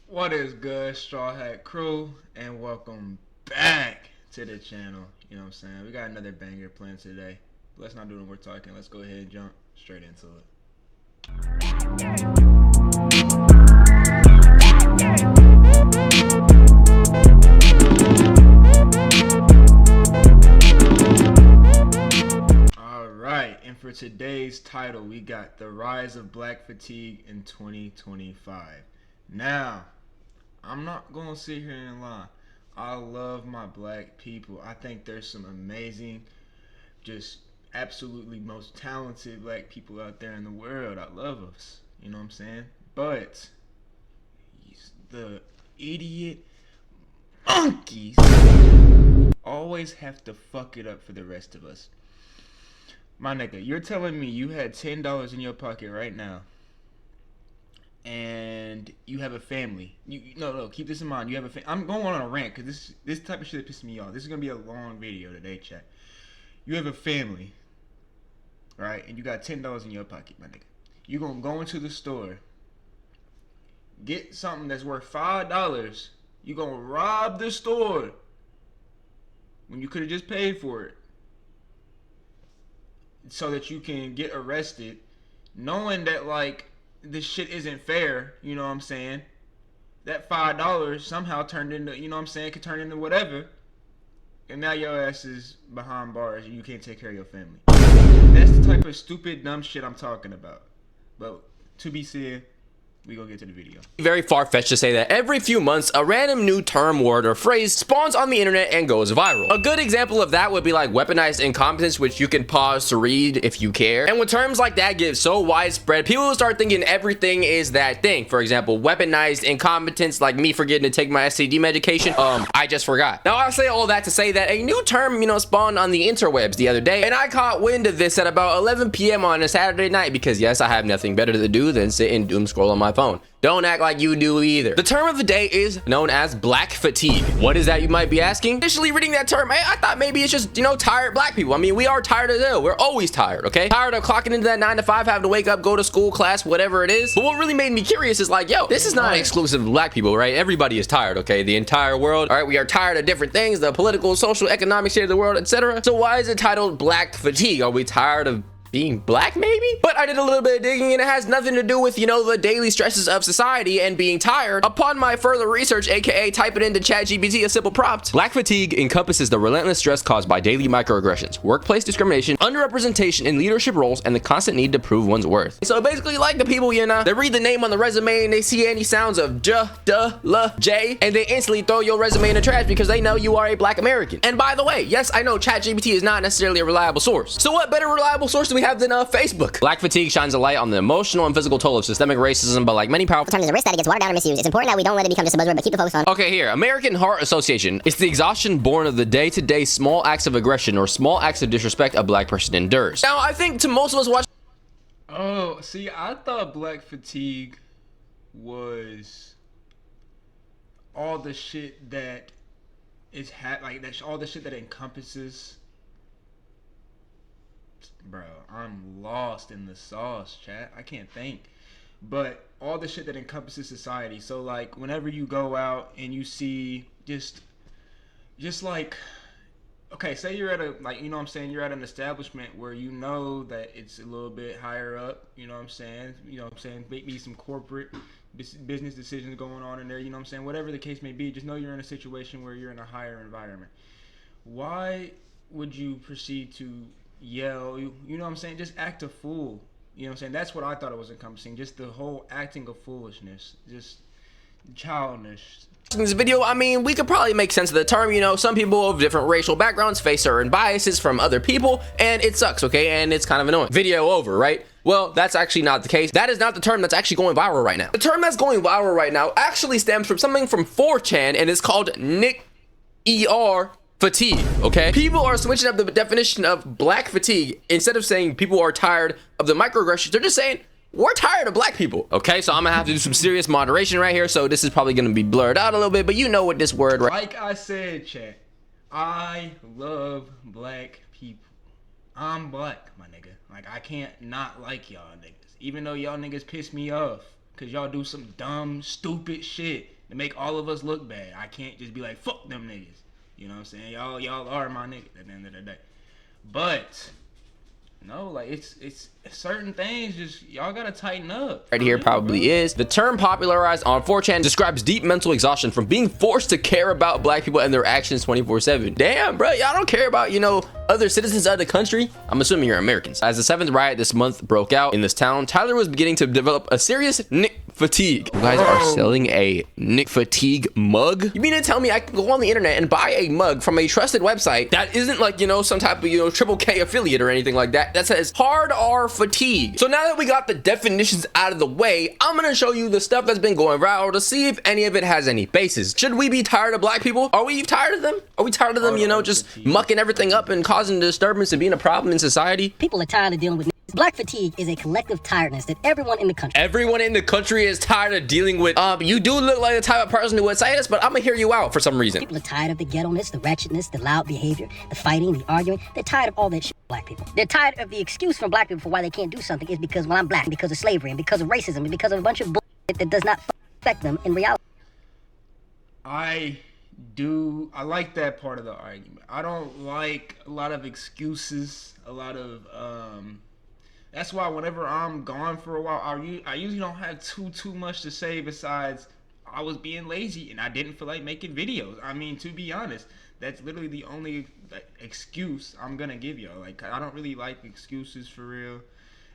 What is good, Straw Hat Crew, and welcome back to the channel. You know what I'm saying? We got another banger planned today. Let's not do no more talking. Let's go ahead and jump straight into it. Alright, and for today's title, we got The Rise of Black Fatigue in 2025. Now, I'm not gonna sit here and lie. I love my black people. I think there's some amazing, just absolutely most talented black people out there in the world. I love us. You know what I'm saying? But the idiot monkeys always have to fuck it up for the rest of us. My nigga, you're telling me you had $10 in your pocket right now and you have a family. No, keep this in mind. You have a I'm going on a rant because this type of shit pisses me off. This is gonna be a long video today, chat. You have a family, right? And you got $10 in your pocket, my nigga. You gonna go into the store, get something that's worth $5. You gonna rob the store when you could have just paid for it, so that you can get arrested, knowing that like this shit isn't fair. You know what I'm saying? That $5 somehow turned into, you know what I'm saying, could turn into whatever, and now your ass is behind bars and you can't take care of your family. That's the type of stupid dumb shit I'm talking about. But to be said, we gonna get to the video. Very far-fetched to say that every few months a random new term, word, or phrase spawns on the internet and goes viral. A good example of that would be like weaponized incompetence, which you can pause to read if you care. And when terms like that get so widespread, people will start thinking everything is that thing. For example, weaponized incompetence, like me forgetting to take my STD medication. I just forgot. Now I say all that to say that a new term, spawned on the interwebs the other day, and I caught wind of this at about 11 p.m. on a Saturday night because yes, I have nothing better to do than sit and doom scroll on my phone. Don't act like you do either. The term of the day is known as black fatigue. What is that, you might be asking? Initially reading that term, I thought maybe it's just, tired black people. I mean, we are tired as hell. We're always tired, okay? Tired of clocking into that 9 to 5, having to wake up, go to school, class, whatever it is. But what really made me curious is like, yo, this is not exclusive to black people, right? Everybody is tired, okay? The entire world, all right? We are tired of different things, the political, social, economic state of the world, etc. So why is it titled black fatigue? Are we tired of being black, maybe? But I did a little bit of digging and it has nothing to do with, the daily stresses of society and being tired. Upon my further research, aka type it into ChatGPT, a simple prompt, black fatigue encompasses the relentless stress caused by daily microaggressions, workplace discrimination, underrepresentation in leadership roles, and the constant need to prove one's worth. So basically, like the people, they read the name on the resume and they see any sounds of J, duh, L, J, and they instantly throw your resume in the trash because they know you are a black American. And by the way, yes, I know ChatGPT is not necessarily a reliable source. So what better reliable source do we have than Facebook? Black fatigue shines a light on the emotional and physical toll of systemic racism, but like many powerful terms, is a risk that it gets watered down or misused. It's important that we don't let it become just a buzzword, but keep the focus on. Okay, here, American Heart Association. It's the exhaustion born of the day-to-day small acts of aggression or small acts of disrespect a black person endures. Now, I think to most of us watch. Oh, see, I thought black fatigue was all the shit that is that's all the shit that encompasses. Bro, I'm lost in the sauce, chat. I can't think. But all the shit that encompasses society. So like whenever you go out and you see just like, okay, say you're at a, like, you know what I'm saying, you're at an establishment where you know that it's a little bit higher up, you know what I'm saying, maybe some corporate business decisions going on in there, you know what I'm saying, whatever the case may be, just know you're in a situation where you're in a higher environment. Why would you proceed to yell, you know what I'm saying, just act a fool? You know what I'm saying? That's what I thought it was encompassing, just the whole acting of foolishness, just childish. In this video, I mean, we could probably make sense of the term. Some people of different racial backgrounds face certain biases from other people, and it sucks, okay? And it's kind of annoying. Video over, right? Well, that's actually not the case. That is not the term that's actually going viral right now. The term that's going viral right now actually stems from something from 4chan, and it's called Nick ER fatigue, okay? People are switching up the definition of black fatigue. Instead of saying people are tired of the microaggressions, they're just saying we're tired of black people. Okay, so I'm gonna have to do some serious moderation right here, so this is probably gonna be blurred out a little bit, but you know what this word, right? Like I said, chat, I love black people. I'm black, my nigga. Like, I can't not like y'all niggas, even though y'all niggas piss me off because y'all do some dumb, stupid shit. to make all of us look bad. I can't just be like, fuck them niggas. You know what I'm saying? Y'all are my niggas at the end of the day. But no, like it's certain things just y'all gotta tighten up. Right here probably is. The term popularized on 4chan describes deep mental exhaustion from being forced to care about black people and their actions 24/7. Damn, bro, y'all don't care about, you know, other citizens of the country? I'm assuming you're Americans. As the 7th riot this month broke out in this town, Tyler was beginning to develop a serious Nick fatigue. You guys are selling a Nick fatigue mug? You mean to tell me I can go on the internet and buy a mug from a trusted website that isn't like, you know, some type of, you know, Triple K affiliate or anything like that, that says hard R fatigue? So now that we got the definitions out of the way, I'm gonna show you the stuff that's been going viral to see if any of it has any basis. Should we be tired of black people? Are we tired of them? Are we tired of them, you know, just mucking everything up and causing disturbance and being a problem in society? People are tired of dealing with. Black fatigue is a collective tiredness that everyone in the country is tired of dealing with. You do look like the type of person who would say this, but I'm gonna hear you out for some reason. People are tired of the ghetto-ness, the ratchetness, the loud behavior, the fighting, the arguing. They're tired of all that shit, black people. They're tired of the excuse from black people for why they can't do something is because, well, I'm black, and because of slavery, and because of racism, and because of a bunch of bullshit that does not affect them in reality. I like that part of the argument. I don't like a lot of excuses, a lot of that's why whenever I'm gone for a while, I usually don't have too much to say besides I was being lazy and I didn't feel like making videos. I mean, to be honest, that's literally the only excuse I'm gonna give y'all. Like, I don't really like excuses for real,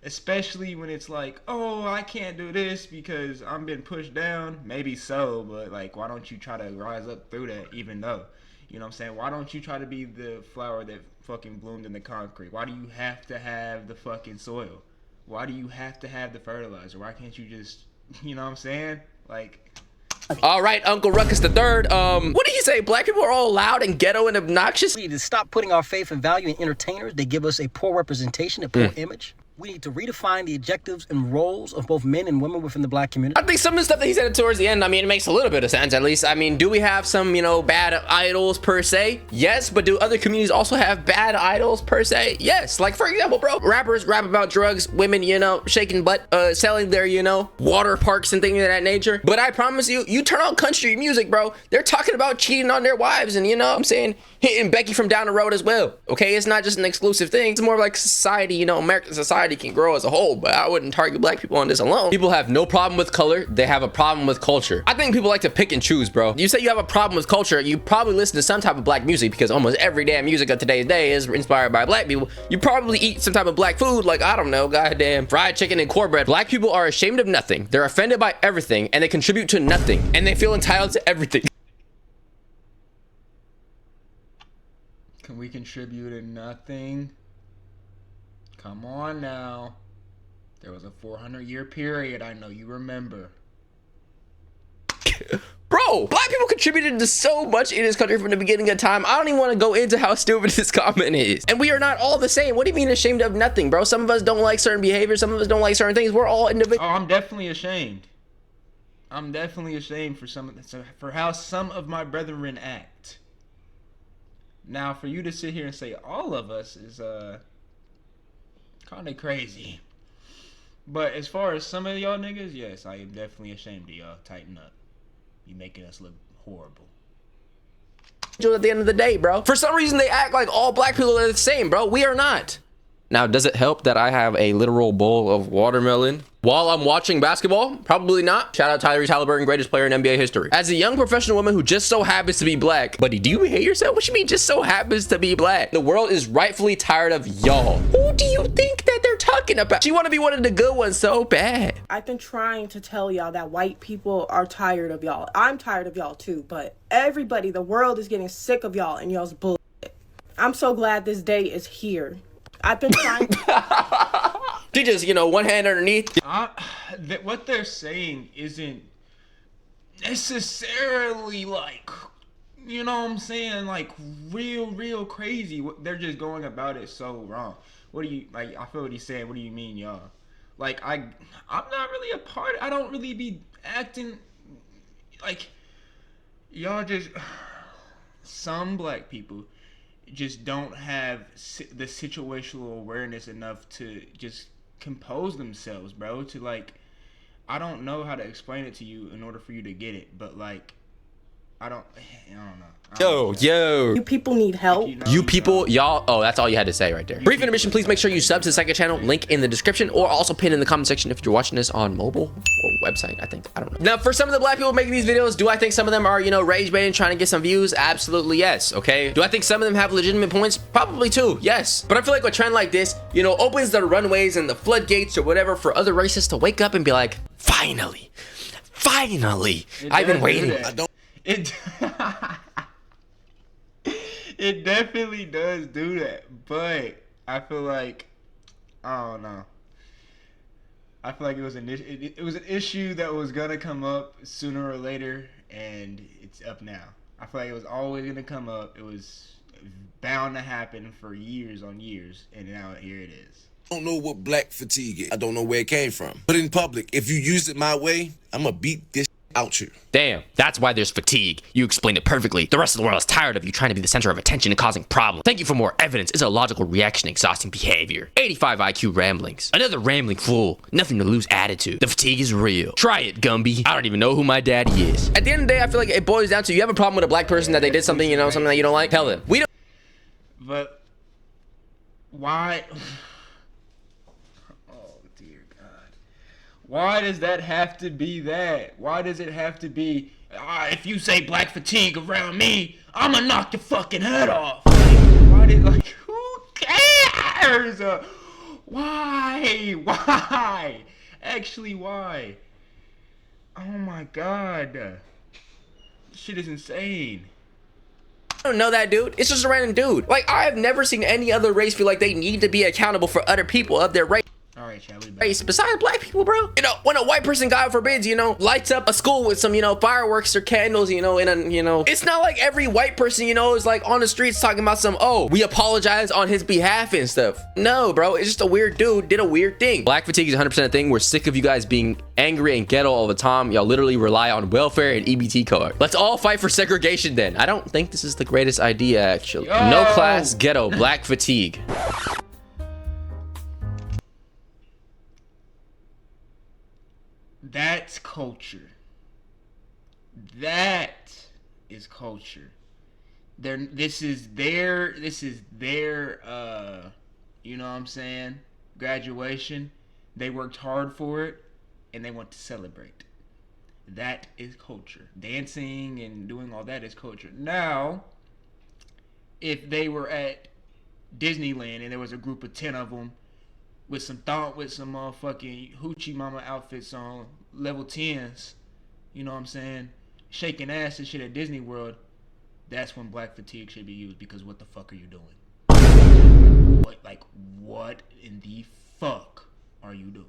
especially when it's like, oh, I can't do this because I'm being pushed down. Maybe so, but like, why don't you try to rise up through that? Even though, you know what I'm saying, why don't you try to be the flower that fucking bloomed in the concrete? Why do you have to have the fucking soil? Why do you have to have the fertilizer? Why can't you just, you know what I'm saying, like... All right, Uncle Ruckus the Third. What did he say? Black people are all loud and ghetto and obnoxious? We need to stop putting our faith and value in entertainers. They give us a poor representation, a poor image. We need to redefine the objectives and roles of both men and women within the black community. I think some of the stuff that he said towards the end, I mean, it makes a little bit of sense, at least. I mean, do we have some, you know, bad idols per se? Yes, but do other communities also have bad idols per se? Yes. Like, for example, bro, rappers rap about drugs, women, you know, shaking butt, selling their, you know, water parks and things of that nature. But I promise you, you turn on country music, bro, they're talking about cheating on their wives and, you know what I'm saying, hitting Becky from down the road as well. Okay, it's not just an exclusive thing. It's more like society, you know, American society can grow as a whole, but I wouldn't target black people on this alone. People have no problem with color. They have a problem with culture. I think people like to pick and choose, bro. You say you have a problem with culture, you probably listen to some type of black music because almost every damn music of today's day is inspired by black people. You probably eat some type of black food, like, I don't know, goddamn fried chicken and cornbread. Black people are ashamed of nothing. They're offended by everything and they contribute to nothing and they feel entitled to everything. Can we contribute to nothing? Come on now. There was a 400-year period, I know you remember. Bro, black people contributed to so much in this country from the beginning of time. I don't even want to go into how stupid this comment is. And we are not all the same. What do you mean ashamed of nothing, bro? Some of us don't like certain behaviors. Some of us don't like certain things. We're all individuals. Oh, I'm definitely ashamed. I'm definitely ashamed for how some of my brethren act. Now, for you to sit here and say all of us is kind of crazy. But as far as some of y'all niggas, yes, I am definitely ashamed of y'all. Tighten up. You making us look horrible. At the end of the day, bro. For some reason, they act like all black people are the same, bro. We are not. Now, does it help that I have a literal bowl of watermelon while I'm watching basketball? Probably not. Shout out Tyrese Halliburton, greatest player in NBA history. As a young professional woman who just so happens to be black, buddy, do you hate yourself? What you mean just so happens to be black? The world is rightfully tired of y'all. Who do you think that they're talking about? She want to be one of the good ones so bad. I've been trying to tell y'all that white people are tired of y'all. I'm tired of y'all too, but everybody, the world is getting sick of y'all and y'all's bullshit. I'm so glad this day is here. I've been trying to... She just, you know, one hand underneath. What they're saying isn't necessarily like, you know what I'm saying, like real crazy. They're just going about it so wrong. What do you, like, I feel what he's saying. What do you mean, y'all? Like, I'm not really a part, I don't really be acting like, y'all just, some black people just don't have the situational awareness enough to just compose themselves, bro, to like, I don't know how to explain it to you in order for you to get it, but like, I don't know. Yo. You people need help. You people, y'all, oh, that's all you had to say right there. Brief intermission, please make sure you sub to the second channel, link in the description, or also pin in the comment section if you're watching this on mobile or website, I think. I don't know. Now, for some of the black people making these videos, do I think some of them are, you know, rage baiting, trying to get some views? Absolutely yes, okay? Do I think some of them have legitimate points? Probably too, yes. But I feel like a trend like this, you know, opens the runways and the floodgates or whatever for other races to wake up and be like, finally, I've been waiting. It it definitely does do that, but I feel like, I don't know. I feel like it was an issue that was gonna come up sooner or later, and it's up now. I feel like it was always gonna come up. It was bound to happen for years on years, and now here it is. I don't know what black fatigue is. I don't know where it came from. But in public, if you use it my way, I'm gonna beat this out you. Damn, that's why there's fatigue. You explained it perfectly. The rest of the world is tired of you trying to be the center of attention and causing problems. Thank you for more evidence. Is a logical reaction, exhausting behavior. 85 IQ ramblings. Another rambling fool. Nothing to lose attitude. The fatigue is real. Try it, Gumby. I don't even know who my daddy is. At the end of the day, I feel like it boils down to you have a problem with a black person that they did something, you know, something that you don't like. Tell them. We don't. But why? Why does that have to be that? Why does it have to be, if you say black fatigue around me, I'ma knock your fucking head off? Who cares? Why? Actually, why? Oh my god. This shit is insane. I don't know that dude. It's just a random dude. Like, I have never seen any other race feel like they need to be accountable for other people of their race. Alright, Chad, Race besides black people, bro. You know, when a white person, God forbids, you know, lights up a school with some, you know, fireworks or candles, you know, it's not like every white person, you know, is like on the streets talking about some, oh, we apologize on his behalf and stuff. No, bro, it's just a weird dude did a weird thing. Black fatigue is 100% a thing. We're sick of you guys being angry and ghetto all the time. Y'all literally rely on welfare and EBT card. Let's all fight for segregation then. I don't think this is the greatest idea, actually. Yo. No class, ghetto, black fatigue. That's culture. That is culture. This is their you know what I'm saying, graduation. They worked hard for it and they want to celebrate. That is culture. Dancing and doing all that is culture. Now, if they were at Disneyland and there was a group of 10 of them with some motherfucking hoochie mama outfits on, level 10s, you know what I'm saying, shaking ass and shit at Disney World, that's when black fatigue should be used, because what the fuck are you doing? What in the fuck are you doing?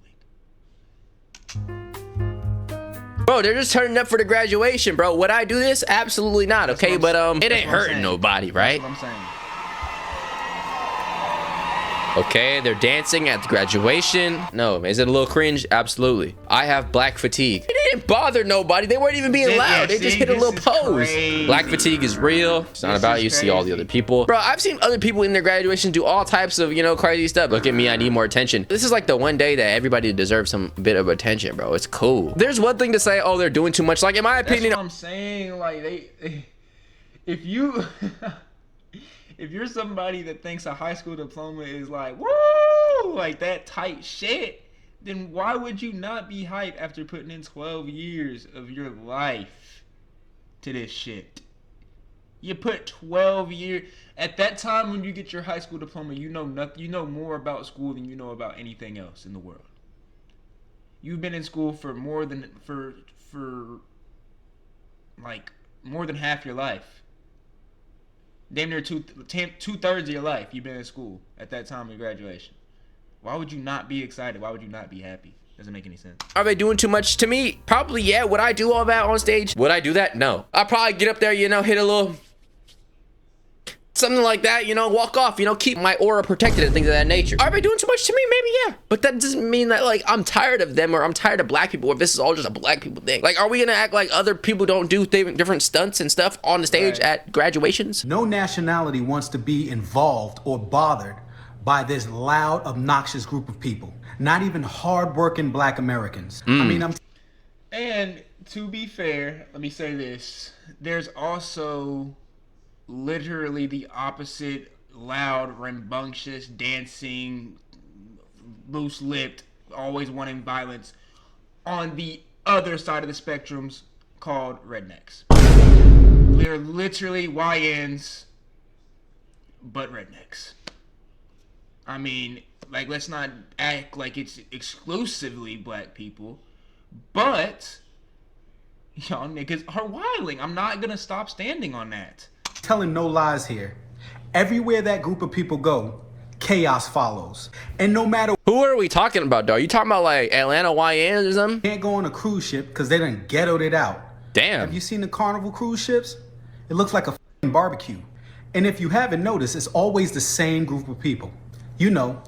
Bro, they're just turning up for the graduation, bro. Would I do this? Absolutely not, okay? But it ain't hurting nobody, right? That's what I'm saying. Okay, they're dancing at the graduation. No, is it a little cringe? Absolutely. I have black fatigue. It didn't bother nobody. They weren't even being loud. They just hit a little pose. Crazy. Black fatigue is real. It's not about you. See all the other people. Bro, I've seen other people in their graduation do all types of, you know, crazy stuff. Look at me, I need more attention. This is like the one day that everybody deserves some bit of attention, bro. It's cool. There's one thing to say, oh, they're doing too much. Like, in my opinion, that's what I'm saying. Like, if you if you're somebody that thinks a high school diploma is like, woo, like that tight shit, then why would you not be hyped after putting in 12 years of your life to this shit? You put 12 years. At that time when you get your high school diploma, you know nothing. You know more about school than you know about anything else in the world. You've been in school for more than half your life. Damn near two-thirds of your life you've been in school at that time of graduation. Why would you not be excited? Why would you not be happy? Doesn't make any sense. Are they doing too much? To me, probably, yeah. Would I do all that on stage? Would I do that? No. I'll probably get up there, you know, hit a little something like that, you know, walk off, you know, keep my aura protected and things of that nature. Are they doing too much to me? Maybe, yeah. But that doesn't mean that, like, I'm tired of them or I'm tired of black people, or this is all just a black people thing. Like, are we gonna act like other people don't do different stunts and stuff on the stage at graduations? No nationality wants to be involved or bothered by this loud, obnoxious group of people. Not even hard-working black Americans. I mean, And to be fair, let me say this. There's also literally the opposite: loud, rambunctious, dancing, loose-lipped, always wanting violence on the other side of the spectrums, called rednecks. They're literally YNs, but rednecks. I mean, like, let's not act like it's exclusively black people, but y'all niggas are wilding. I'm not gonna stop standing on that. Telling no lies here. Everywhere that group of people go, chaos follows. And no matter Who are we talking about, though? Are you talking about like Atlanta YNs or something? can't go on a cruise ship because they done ghettoed it out. Damn. Have you seen the Carnival cruise ships? It looks like a f***ing barbecue. And if you haven't noticed, it's always the same group of people. You know,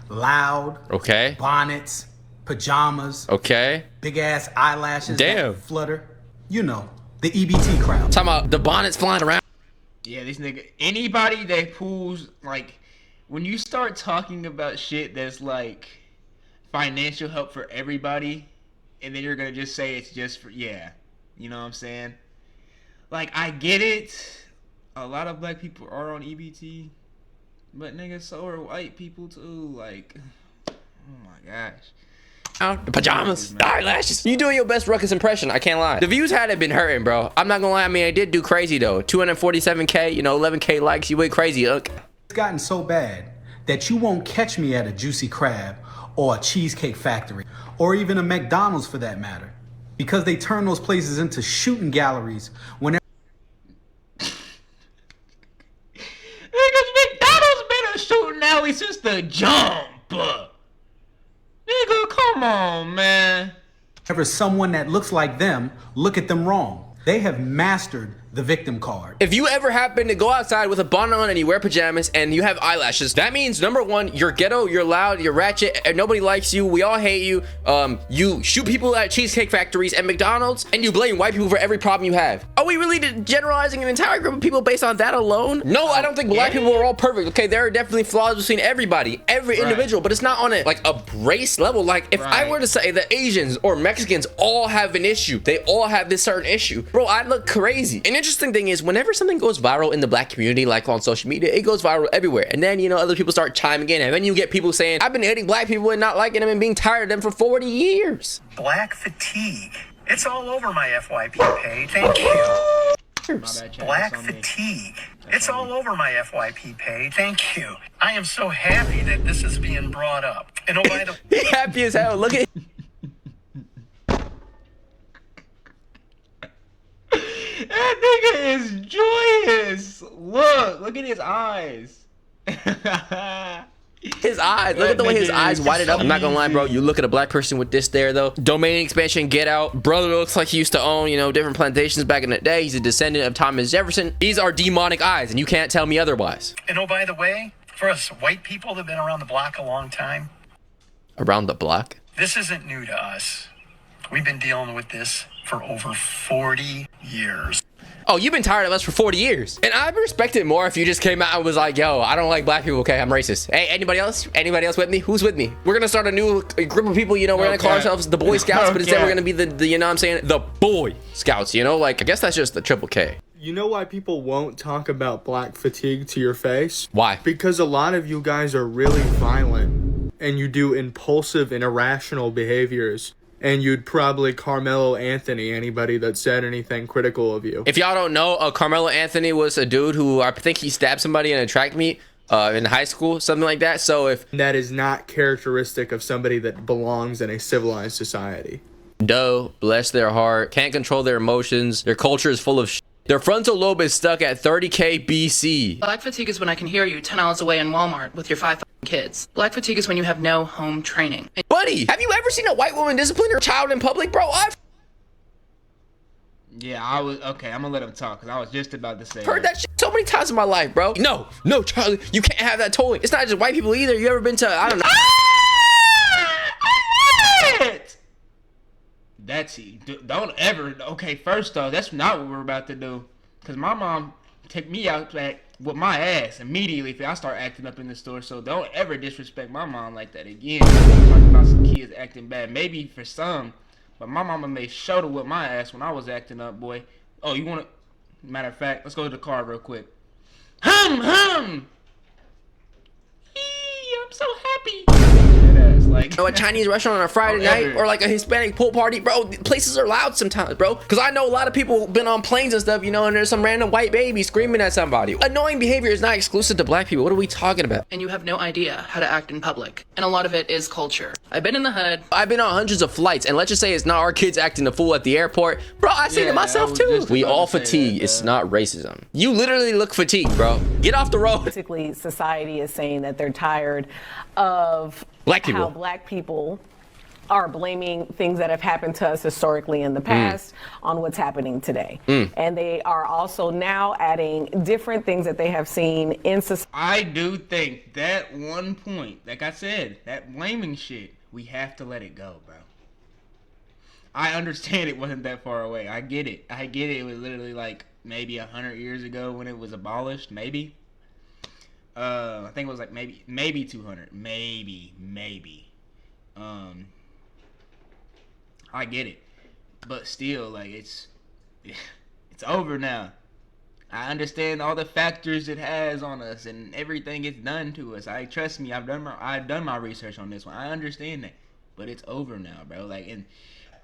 loud, Okay. bonnets, pajamas, Okay. big ass eyelashes Damn. that flutter. You know, the EBT crowd. Talking about the bonnets flying around. Yeah, this nigga, anybody that pulls, like, when you start talking about shit that's like financial help for everybody, and then you're gonna just say it's just for, yeah, you know what I'm saying? Like, I get it. A lot of black people are on EBT, but nigga, so are white people too. Like, oh my gosh. The pajamas, the eyelashes. You doing your best Ruckus impression, I can't lie. The views hadn't been hurting, bro. I'm not gonna lie, I mean, I did do crazy though. 247K, you know, 11K likes, you went crazy, It's gotten so bad that you won't catch me at a Juicy Crab or a Cheesecake Factory or even a McDonald's for that matter, because they turn those places into shooting galleries whenever. Niggas, McDonald's been a shooting alley since the jump. Nigga, come on, man. Whenever someone that looks like them look at them wrong. They have mastered the victim card. If you ever happen to go outside with a bonnet on and you wear pajamas and you have eyelashes, that means number one, you're ghetto, you're loud, you're ratchet, and nobody likes you. We all hate you. You shoot people at Cheesecake Factories and McDonald's, and you blame white people for every problem you have. Are we really generalizing an entire group of people based on that alone? No, I don't think black people are all perfect. Okay, there are definitely flaws between everybody, every individual, but it's not on a race level. Like, if I were to say that Asians or Mexicans all have an issue, they all have this certain issue, bro, I'd look crazy. An interesting thing is, whenever something goes viral in the black community, like on social media, it goes viral everywhere. And then, you know, other people start chiming in, and then you get people saying, I've been hating black people and not liking them and being tired of them for 40 years. Black fatigue. It's all over my FYP page. Thank you. Black fatigue. It's all over my FYP page. Thank you. I am so happy that this is being brought up. And oh, by the way, he happy as hell. Look at that nigga is joyous. Look at his eyes. His eyes. Look at the way his eyes whited up. I'm not gonna lie, bro. You look at a black person with this there, though. Domain expansion, get out. Brother looks like he used to own, you know, different plantations back in the day. He's a descendant of Thomas Jefferson. These are demonic eyes, and you can't tell me otherwise. and oh, by the way, for us white people that have been around the block a long time, Around the block? this isn't new to us. We've been dealing with this for over 40 years. Oh, you've been tired of us for 40 years. And I'd respect it more if you just came out and was like, yo, I don't like black people, okay? I'm racist. Hey, anybody else? Anybody else with me? Who's with me? We're gonna start a new group of people, you know, we're gonna call ourselves the Boy Scouts, but instead we're gonna be the, you know what I'm saying? The Boy Scouts, you know? Like, I guess that's just the triple K. You know why people won't talk about black fatigue to your face? Why? Because a lot of you guys are really violent and you do impulsive and irrational behaviors. And you'd probably Carmelo Anthony anybody that said anything critical of you. If y'all don't know, Carmelo Anthony was a dude who I think he stabbed somebody in a track meet in high school, something like that. So if that is not characteristic of somebody that belongs in a civilized society. Doe, bless their heart, can't control their emotions, their culture is full of shit. Their frontal lobe is stuck at 30K BC. Black fatigue is when I can hear you 10 hours away in Walmart with your 5 kids. Black fatigue is when you have no home training. Buddy, have you ever seen a white woman discipline her child in public, bro? Yeah, I was okay. I'm gonna let him talk because I was just about to say. Heard that shit so many times in my life, bro. No, Charlie, you can't have that toy. It's not just white people either. You ever been to, I don't know. That's don't ever. Okay, first off, that's not what we're about to do. Cause my mom take me out with my ass immediately if I start acting up in the store. So don't ever disrespect my mom like that again. Talking about some kids acting bad. Maybe for some, But my mama made sure to whip my ass when I was acting up, boy. Oh, you want to... Matter of fact, let's go to the car real quick. Hum! I'm so happy. Like a Chinese restaurant on a Friday night or like a Hispanic pool party, bro. Places are loud sometimes, bro. Because I know a lot of people been on planes and stuff, you know, and there's some random white baby screaming at somebody. Annoying behavior is not exclusive to black people. What are we talking about? And you have no idea how to act in public. And a lot of it is culture. I've been in the hood. I've been on hundreds of flights, and let's just say it's not our kids acting a fool at the airport. Bro, I seen it myself too. We all fatigue. It's not racism. You literally look fatigued, bro. Get off the road. Basically, society is saying that they're tired of how black people are blaming things that have happened to us historically in the past on what's happening today. And they are also now adding different things that they have seen in society. I do think that one point, like I said, that blaming shit, we have to let it go, bro. I understand it wasn't that far away. I get it. It was literally like maybe 100 years ago when it was abolished, maybe. I think it was like maybe 200, maybe. I get it, but still, like it's over now. I understand all the factors it has on us and everything it's done to us. Trust me, I've done my research on this one. I understand that, but it's over now, bro. Like, and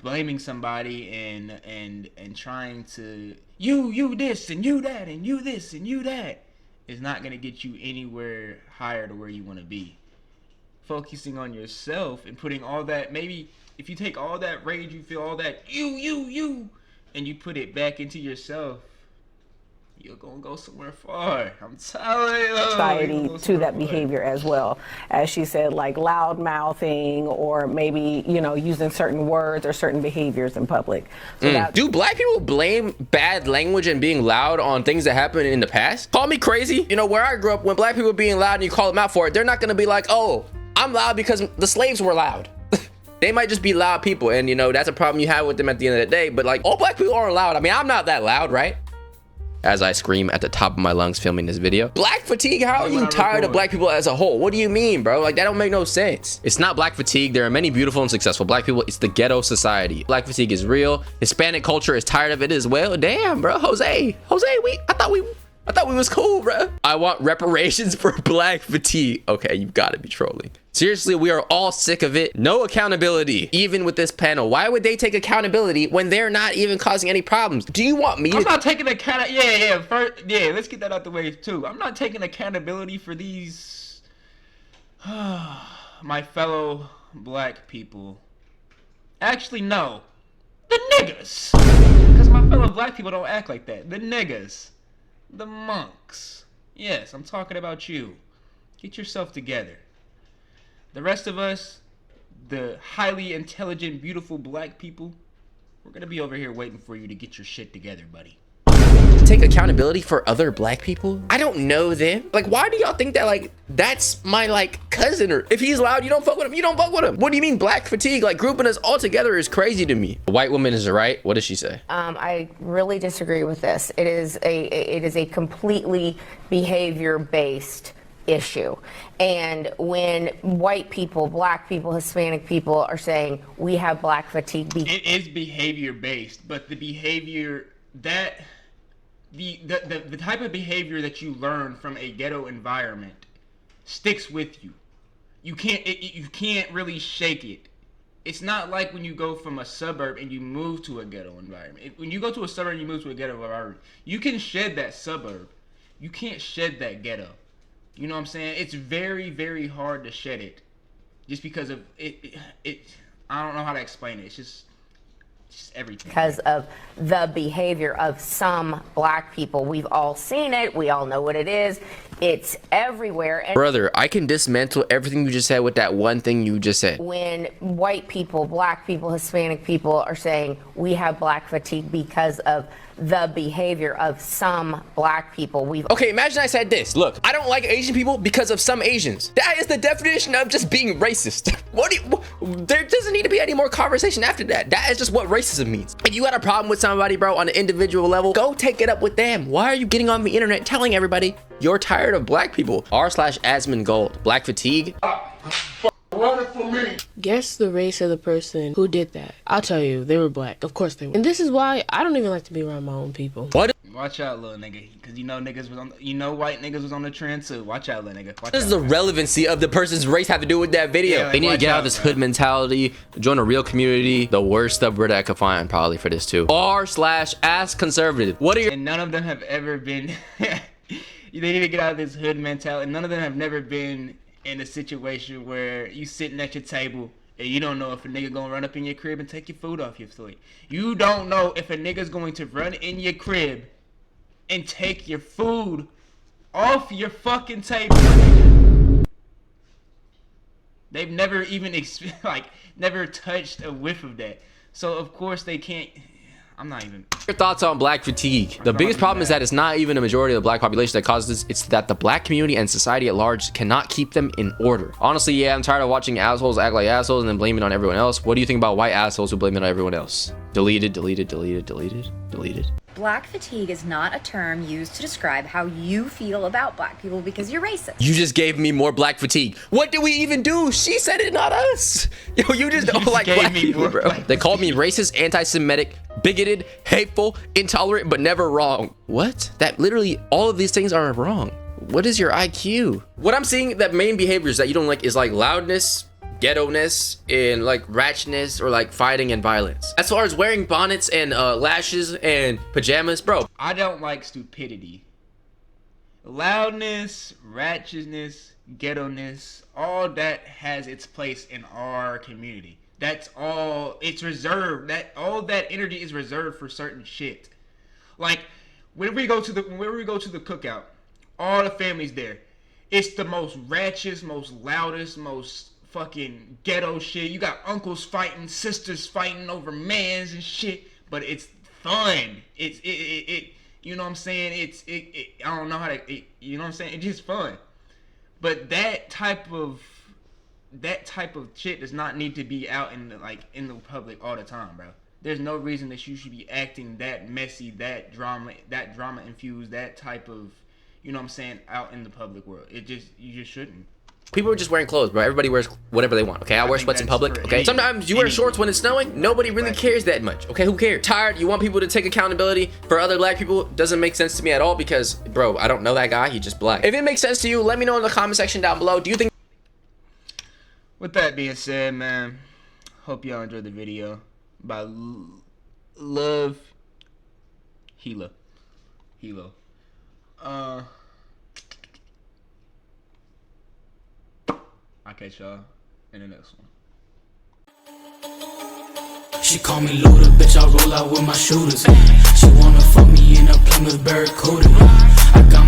blaming somebody and trying to you this and you that and you this and you that is not gonna get you anywhere higher to where you want to be. Focusing on yourself and putting all that, maybe if you take all that rage you feel, all that you and you put it back into yourself, you're gonna go somewhere far. I'm telling you. Society to that behavior as well, as she said, like loud mouthing or maybe, you know, using certain words or certain behaviors in public. So do black people blame bad language and being loud on things that happened in the past? Call me crazy. You know, where I grew up, when black people being loud and you call them out for it, they're not gonna be like, oh, I'm loud because the slaves were loud. They might just be loud people, and you know, that's a problem you have with them at the end of the day. But like, all black people aren't loud. I mean, I'm not that loud, right? As I scream at the top of my lungs filming this video. Black fatigue? How are you tired of black people as a whole? What do you mean, bro? Like, that don't make no sense. It's not black fatigue. There are many beautiful and successful black people. It's the ghetto society. Black fatigue is real. Hispanic culture is tired of it as well. Damn, bro. Jose, I thought we was cool, bro. I want reparations for black fatigue. Okay, you've got to be trolling. Seriously, we are all sick of it. No accountability, even with this panel. Why would they take accountability when they're not even causing any problems? Do you want me to... I'm not taking let's get that out the way too. I'm not taking accountability for these my fellow black people. Actually, no. The niggas. Because my fellow black people don't act like that. The niggas. The monks. Yes, I'm talking about you. Get yourself together. The rest of us, the highly intelligent, beautiful black people, we're gonna be over here waiting for you to get your shit together, buddy. Take accountability for other black people? I don't know them. Like, why do y'all think that, like, that's my, like, cousin? Or if he's loud, you don't fuck with him, you don't fuck with him. What do you mean black fatigue? Like, grouping us all together is crazy to me. The white woman is right. What does she say? I really disagree with this. It is a completely behavior-based issue. And when white people, black people, Hispanic people are saying we have black fatigue, it is behavior based, but the behavior that the type of behavior that you learn from a ghetto environment sticks with you. You can't really shake it. It's not like when you go from a suburb and you move to a ghetto environment. When you go to a suburb and you move to a ghetto environment, you can shed that suburb. You can't shed that ghetto. You know what I'm saying? It's very, very hard to shed it, just because of it. I don't know how to explain it. It's just everything. Because of the behavior of some black people. We've all seen it. We all know what it is. It's everywhere. And brother, I can dismantle everything you just said with that one thing you just said. When white people, black people, Hispanic people are saying we have black fatigue because of the behavior of some black people. Okay, imagine I said this. Look, I don't like Asian people because of some Asians. That is the definition of just being racist. There doesn't need to be any more conversation after that. That is just what racism means. If you got a problem with somebody, bro, on an individual level, go take it up with them. Why are you getting on the internet telling everybody you're tired of black people? r/Asmongold. Black fatigue. Run it for me. Guess the race of the person who did that. I'll tell you, they were black. Of course they were. And this is why I don't even like to be around my own people. What? Watch out, little nigga, because you know niggas was on. You know white niggas was on the trend too. Watch out, little nigga. What does the relevancy of the person's race have to do with that video? Yeah, like, they need to get out of out, this bro. hood mentality, join a real community. The worst subreddit I could find probably for this too. r/ask conservative. What are your? And none of them have ever been. They need to get out of this hood mentality. None of them have never been in a situation where you sitting at your table and you don't know if a nigga gonna run up in your crib and take your food off your plate. You don't know if a nigga's going to run in your crib and take your food off your fucking table. They've never even never touched a whiff of that. So of course they can't. I'm not even. Your thoughts on black fatigue? The biggest problem is that it's not even a majority of the black population that causes this. It's that the black community and society at large cannot keep them in order. Honestly, yeah, I'm tired of watching assholes act like assholes and then blame it on everyone else. What do you think about white assholes who blame it on everyone else? Deleted, deleted, deleted, deleted, deleted. Black fatigue is not a term used to describe how you feel about black people because you're racist. You just gave me more black fatigue. What did we even do? She said it, not us. Yo, you just don't like black people, bro. They called me racist, anti-Semitic, bigoted, hateful, intolerant, but never wrong. What? That literally, all of these things are wrong. What is your IQ? What I'm seeing, that main behaviors that you don't like is like loudness, ghetto-ness, and like ratchetness, or like fighting and violence. As far as wearing bonnets and lashes and pajamas, bro. I don't like stupidity. Loudness, ratchetness, ghetto-ness, all that has its place in our community. That's all. It's reserved. All that energy is reserved for certain shit. Like whenever we go to the cookout, all the families there. It's the most ratchet, most loudest, most fucking ghetto shit. You got uncles fighting, sisters fighting over mans and shit, but it's fun. It you know what I'm saying? I don't know how to, you know what I'm saying? It's just fun. But that type of shit does not need to be out in the public all the time, bro. There's no reason that you should be acting that messy, that drama infused, that type of, you know what I'm saying, out in the public world. You just shouldn't. People are just wearing clothes, bro. Everybody wears whatever they want, okay? I wear sweats in public, okay? Sometimes you wear shorts when it's snowing. Nobody really cares that much, okay? Who cares? Tired, you want people to take accountability for other black people. Doesn't make sense to me at all because, bro, I don't know that guy. He's just black. If it makes sense to you, let me know in the comment section down below. Do you think... With that being said, man, hope y'all enjoyed the video by Love Hilo. I'll catch y'all in the next one. She call me Luda, bitch, I roll out with my shooters. She wanna fuck me in a Plymouth Barracuda. I got